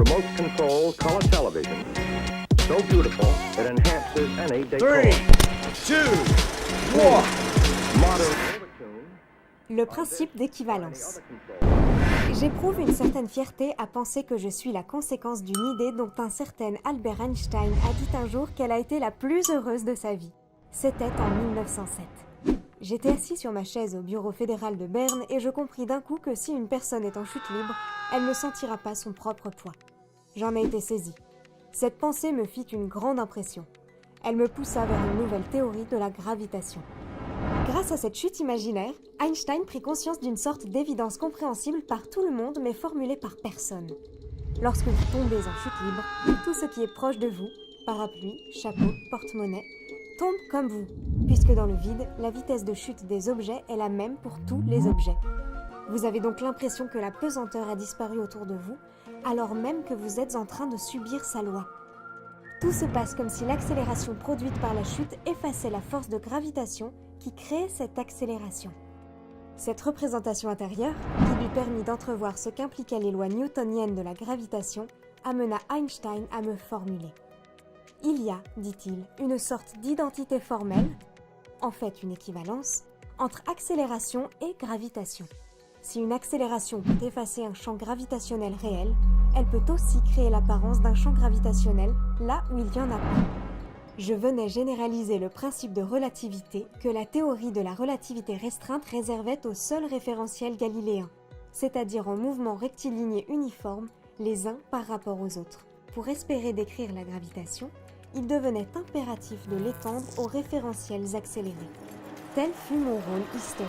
remote control color television. So beautiful, it enhances any decor. 3, 2, 1. Modern Le principe d'équivalence. J'éprouve une certaine fierté à penser que je suis la conséquence d'une idée dont un certain Albert Einstein a dit un jour qu'elle a été la plus heureuse de sa vie. C'était en 1907. J'étais assis sur ma chaise au bureau fédéral de Berne et je compris d'un coup que si une personne est en chute libre, elle ne sentira pas son propre poids. J'en ai été saisi. Cette pensée me fit une grande impression. Elle me poussa vers une nouvelle théorie de la gravitation. Grâce à cette chute imaginaire, Einstein prit conscience d'une sorte d'évidence compréhensible par tout le monde mais formulée par personne. Lorsque vous tombez en chute libre, tout ce qui est proche de vous, parapluie, chapeau, porte-monnaie, tombe comme vous, puisque dans le vide, la vitesse de chute des objets est la même pour tous les objets. Vous avez donc l'impression que la pesanteur a disparu autour de vous, alors même que vous êtes en train de subir sa loi. Tout se passe comme si l'accélération produite par la chute effaçait la force de gravitation qui crée cette accélération. Cette représentation intérieure, qui lui permit d'entrevoir ce qu'impliquaient les lois newtoniennes de la gravitation, amena Einstein à me formuler. Il y a, dit-il, une sorte d'identité formelle, en fait une équivalence, entre accélération et gravitation. Si une accélération peut effacer un champ gravitationnel réel, elle peut aussi créer l'apparence d'un champ gravitationnel là où il y en a pas. Je venais généraliser le principe de relativité que la théorie de la relativité restreinte réservait aux seuls référentiels galiléens, c'est-à-dire en mouvements rectilignes uniformes les uns par rapport aux autres. Pour espérer décrire la gravitation, il devenait impératif de l'étendre aux référentiels accélérés. Tel fut mon rôle historique.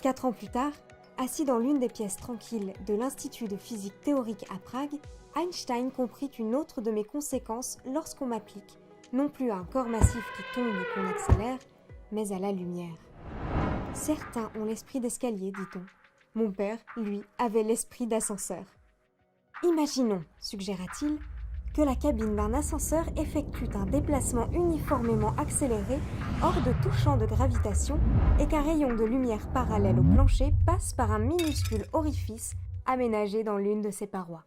4 ans plus tard, assis dans l'une des pièces tranquilles de l'Institut de physique théorique à Prague, Einstein comprit une autre de mes conséquences lorsqu'on m'applique, non plus à un corps massif qui tombe et qu'on accélère, mais à la lumière. Certains ont l'esprit d'escalier, dit-on. Mon père, lui, avait l'esprit d'ascenseur. Imaginons, suggéra-t-il, que la cabine d'un ascenseur effectue un déplacement uniformément accéléré hors de tout champ de gravitation et qu'un rayon de lumière parallèle au plancher passe par un minuscule orifice aménagé dans l'une de ses parois.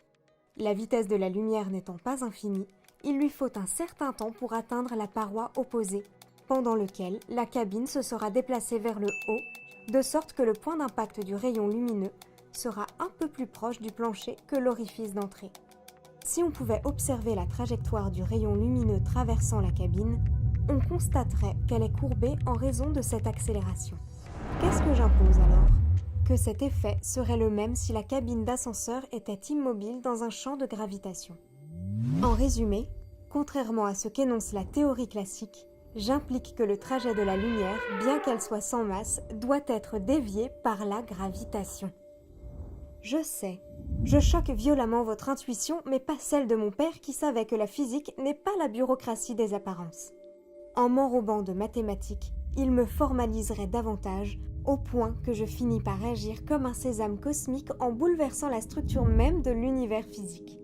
La vitesse de la lumière n'étant pas infinie, il lui faut un certain temps pour atteindre la paroi opposée, pendant lequel la cabine se sera déplacée vers le haut, de sorte que le point d'impact du rayon lumineux sera un peu plus proche du plancher que l'orifice d'entrée. Si on pouvait observer la trajectoire du rayon lumineux traversant la cabine, on constaterait qu'elle est courbée en raison de cette accélération. Qu'est-ce que j'impose alors ? Que cet effet serait le même si la cabine d'ascenseur était immobile dans un champ de gravitation. En résumé, contrairement à ce qu'énonce la théorie classique, j'implique que le trajet de la lumière, bien qu'elle soit sans masse, doit être dévié par la gravitation. Je sais, je choque violemment votre intuition, mais pas celle de mon père qui savait que la physique n'est pas la bureaucratie des apparences. En m'enrobant de mathématiques, il me formaliserait davantage, au point que je finis par agir comme un sésame cosmique en bouleversant la structure même de l'univers physique.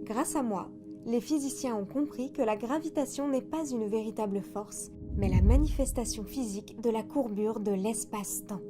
Grâce à moi, les physiciens ont compris que la gravitation n'est pas une véritable force, mais la manifestation physique de la courbure de l'espace-temps.